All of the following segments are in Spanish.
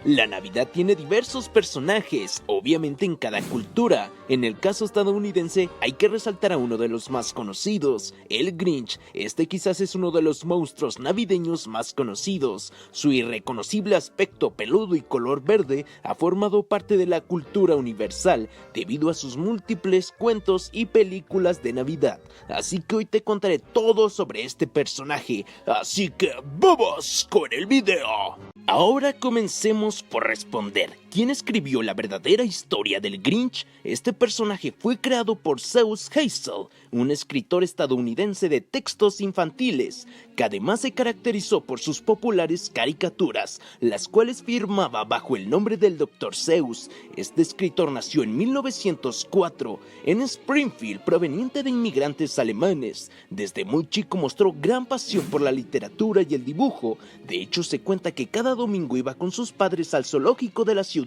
La Navidad tiene diversos personajes, obviamente en cada cultura. En el caso estadounidense hay que resaltar a uno de los más conocidos, el Grinch. Este quizás es uno de los monstruos navideños más conocidos. Su irreconocible aspecto peludo y color verde ha formado parte de la cultura universal debido a sus múltiples cuentos y películas de Navidad. Así que hoy te contaré todo sobre este personaje, así que ¡vamos con el video! Ahora comencemos por responder. ¿Quién escribió la verdadera historia del Grinch? Este personaje fue creado por Seuss Hazel, un escritor estadounidense de textos infantiles, que además se caracterizó por sus populares caricaturas, las cuales firmaba bajo el nombre del Dr. Seuss. Este escritor nació en 1904 en Springfield, proveniente de inmigrantes alemanes. Desde muy chico mostró gran pasión por la literatura y el dibujo. De hecho, se cuenta que cada domingo iba con sus padres al zoológico de la ciudad,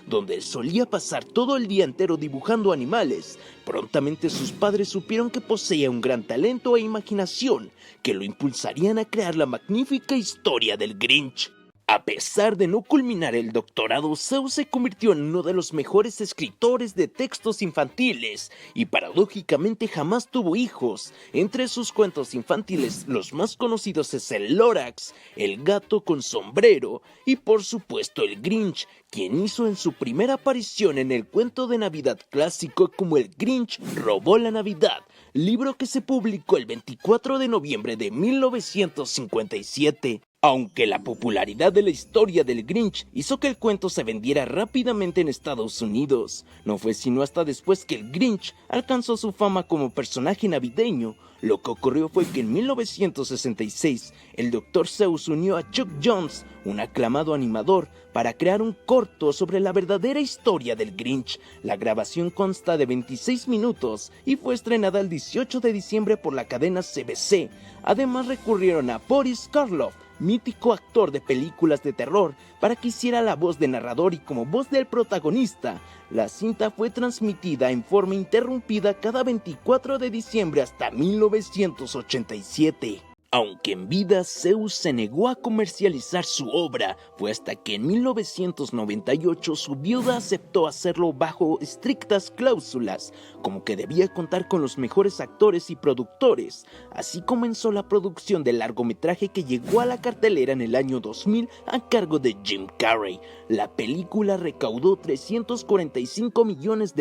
donde solía pasar todo el día entero dibujando animales. Prontamente sus padres supieron que poseía un gran talento e imaginación, que lo impulsarían a crear la magnífica historia del Grinch. A pesar de no culminar el doctorado, Seuss se convirtió en uno de los mejores escritores de textos infantiles y paradójicamente jamás tuvo hijos. Entre sus cuentos infantiles, los más conocidos es el Lorax, el gato con sombrero y por supuesto el Grinch, quien hizo en su primera aparición en el cuento de Navidad clásico como El Grinch robó la Navidad, libro que se publicó el 24 de noviembre de 1957. Aunque la popularidad de la historia del Grinch hizo que el cuento se vendiera rápidamente en Estados Unidos, no fue sino hasta después que el Grinch alcanzó su fama como personaje navideño. Lo que ocurrió fue que en 1966 el Dr. Seuss unió a Chuck Jones, un aclamado animador, para crear un corto sobre la verdadera historia del Grinch. La grabación consta de 26 minutos y fue estrenada el 18 de diciembre por la cadena CBC. Además recurrieron a Boris Karloff, mítico actor de películas de terror, para que hiciera la voz de narrador y como voz del protagonista. La cinta fue transmitida en forma interrumpida cada 24 de diciembre hasta 1987. Aunque en vida Seuss se negó a comercializar su obra, fue hasta que en 1998 su viuda aceptó hacerlo bajo estrictas cláusulas, como que debía contar con los mejores actores y productores. Así comenzó la producción del largometraje que llegó a la cartelera en el año 2000 a cargo de Jim Carrey. La película recaudó $345 millones,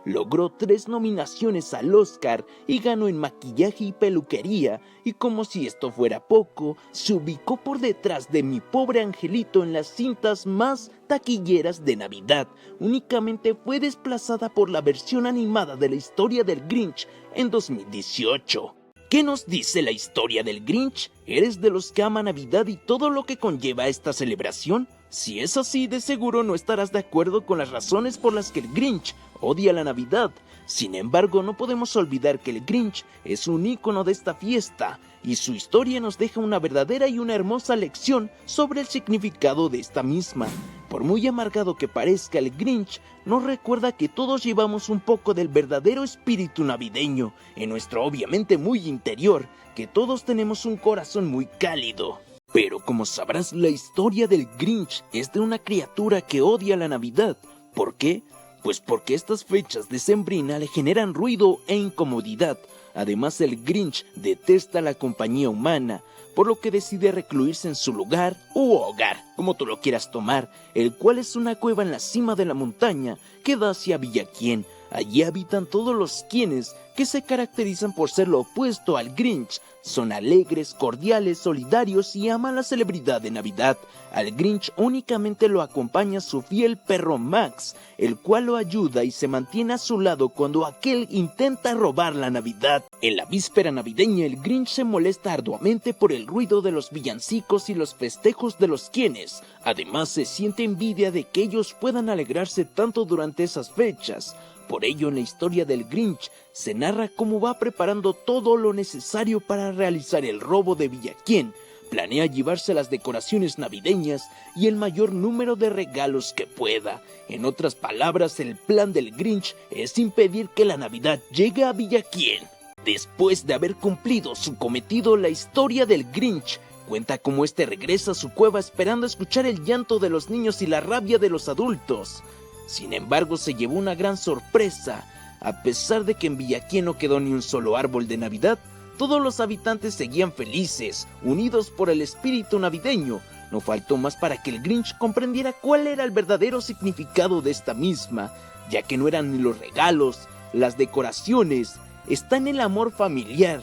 logró 3 nominaciones al Oscar y ganó en maquillaje y peluquería, y como si esto fuera poco, se ubicó por detrás de Mi Pobre Angelito en las cintas más taquilleras de Navidad. Únicamente fue desplazada por la versión animada de la historia del Grinch en 2018. ¿Qué nos dice la historia del Grinch? ¿Eres de los que ama Navidad y todo lo que conlleva esta celebración? Si es así, de seguro no estarás de acuerdo con las razones por las que el Grinch odia la Navidad. Sin embargo, no podemos olvidar que el Grinch es un ícono de esta fiesta, y su historia nos deja una verdadera y una hermosa lección sobre el significado de esta misma. Por muy amargado que parezca, el Grinch nos recuerda que todos llevamos un poco del verdadero espíritu navideño en nuestro obviamente muy interior, que todos tenemos un corazón muy cálido. Pero como sabrás, la historia del Grinch es de una criatura que odia la Navidad. ¿Por qué? Pues porque estas fechas decembrinas le generan ruido e incomodidad. Además, el Grinch detesta la compañía humana, por lo que decide recluirse en su lugar u hogar, como tú lo quieras tomar, el cual es una cueva en la cima de la montaña que da hacia Villaquién. Allí habitan todos los quienes que se caracterizan por ser lo opuesto al Grinch. Son alegres, cordiales, solidarios y aman la celebridad de Navidad. Al Grinch únicamente lo acompaña su fiel perro Max, el cual lo ayuda y se mantiene a su lado cuando aquel intenta robar la Navidad. En la víspera navideña, el Grinch se molesta arduamente por el ruido de los villancicos y los festejos de los quienes. Además, se siente envidia de que ellos puedan alegrarse tanto durante esas fechas. Por ello, en la historia del Grinch se narra cómo va preparando todo lo necesario para realizar el robo de Villaquién. Planea llevarse las decoraciones navideñas y el mayor número de regalos que pueda. En otras palabras, el plan del Grinch es impedir que la Navidad llegue a Villaquién. Después de haber cumplido su cometido, la historia del Grinch Cuenta cómo este regresa a su cueva esperando escuchar el llanto de los niños y la rabia de los adultos. Sin embargo, se llevó una gran sorpresa. A pesar de que en Villaquién no quedó ni un solo árbol de Navidad, todos los habitantes seguían felices, unidos por el espíritu navideño. No faltó más para que el Grinch comprendiera cuál era el verdadero significado de esta misma, ya que no eran ni los regalos, las decoraciones, está en el amor familiar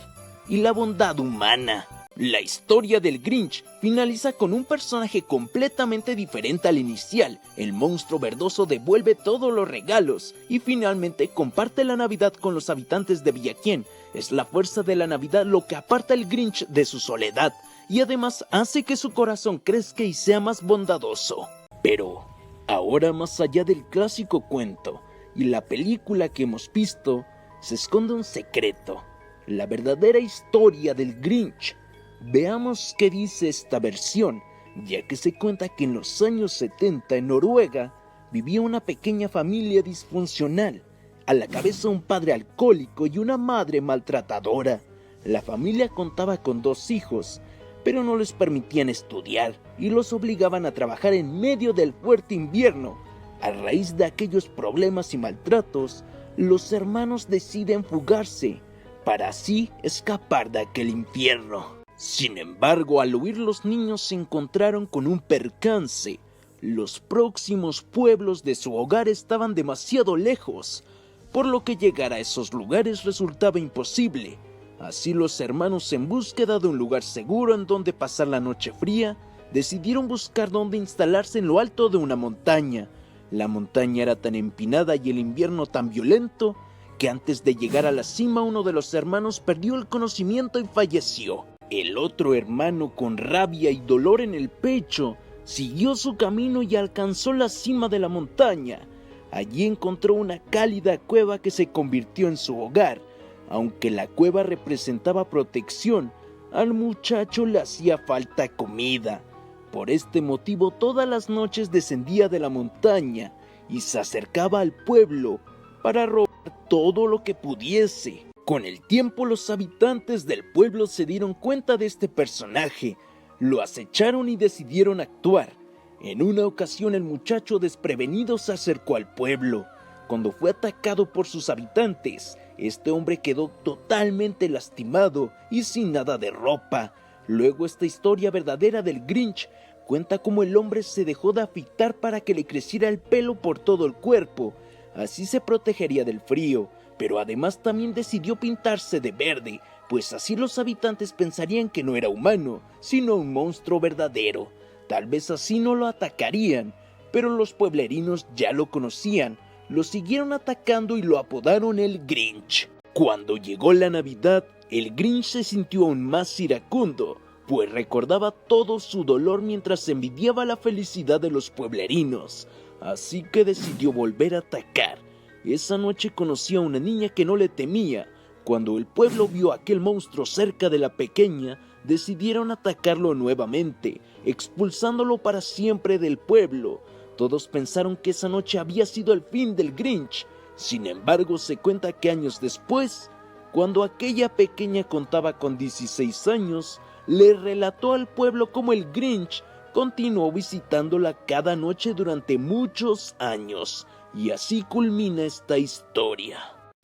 y la bondad humana. La historia del Grinch finaliza con un personaje completamente diferente al inicial. El monstruo verdoso devuelve todos los regalos y finalmente comparte la Navidad con los habitantes de Villaquién. Es la fuerza de la Navidad lo que aparta al Grinch de su soledad y además hace que su corazón crezca y sea más bondadoso. Pero ahora, más allá del clásico cuento y la película que hemos visto, se esconde un secreto, la verdadera historia del Grinch. Veamos qué dice esta versión, ya que se cuenta que en los años 70 en Noruega vivía una pequeña familia disfuncional, a la cabeza un padre alcohólico y una madre maltratadora. La familia contaba con 2 hijos, pero no les permitían estudiar y los obligaban a trabajar en medio del fuerte invierno. A raíz de aquellos problemas y maltratos, los hermanos deciden fugarse, para así escapar de aquel infierno. Sin embargo, al huir los niños se encontraron con un percance. Los próximos pueblos de su hogar estaban demasiado lejos, por lo que llegar a esos lugares resultaba imposible. Así los hermanos, en búsqueda de un lugar seguro en donde pasar la noche fría, decidieron buscar dónde instalarse en lo alto de una montaña. La montaña era tan empinada y el invierno tan violento que antes de llegar a la cima uno de los hermanos perdió el conocimiento y falleció. El otro hermano, con rabia y dolor en el pecho, siguió su camino y alcanzó la cima de la montaña. Allí encontró una cálida cueva que se convirtió en su hogar. Aunque la cueva representaba protección, al muchacho le hacía falta comida. Por este motivo, todas las noches descendía de la montaña y se acercaba al pueblo para robar todo lo que pudiese. Con el tiempo, los habitantes del pueblo se dieron cuenta de este personaje, lo acecharon y decidieron actuar. En una ocasión, el muchacho desprevenido se acercó al pueblo. Cuando fue atacado por sus habitantes, este hombre quedó totalmente lastimado y sin nada de ropa. Luego, esta historia verdadera del Grinch cuenta cómo el hombre se dejó de afeitar para que le creciera el pelo por todo el cuerpo. Así se protegería del frío, pero además también decidió pintarse de verde, pues así los habitantes pensarían que no era humano, sino un monstruo verdadero. Tal vez así no lo atacarían, pero los pueblerinos ya lo conocían, lo siguieron atacando y lo apodaron el Grinch. Cuando llegó la Navidad, el Grinch se sintió aún más iracundo, pues recordaba todo su dolor mientras envidiaba la felicidad de los pueblerinos, así que decidió volver a atacar. Esa noche conoció a una niña que no le temía. Cuando el pueblo vio a aquel monstruo cerca de la pequeña, decidieron atacarlo nuevamente, expulsándolo para siempre del pueblo. Todos pensaron que esa noche había sido el fin del Grinch. Sin embargo, se cuenta que años después, cuando aquella pequeña contaba con 16 años, le relató al pueblo cómo el Grinch continuó visitándola cada noche durante muchos años. Y así culmina esta historia.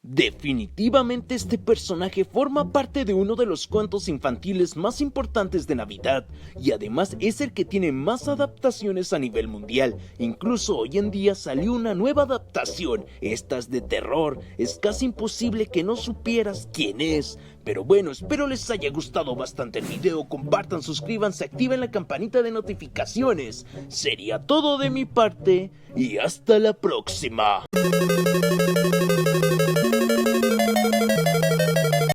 Definitivamente este personaje forma parte de uno de los cuentos infantiles más importantes de Navidad y además es el que tiene más adaptaciones a nivel mundial. Incluso hoy en día salió una nueva adaptación. Esta es de terror, es casi imposible que no supieras quién es. Pero bueno, espero les haya gustado bastante el video, compartan, suscríbanse, activen la campanita de notificaciones. Sería todo de mi parte y hasta la próxima.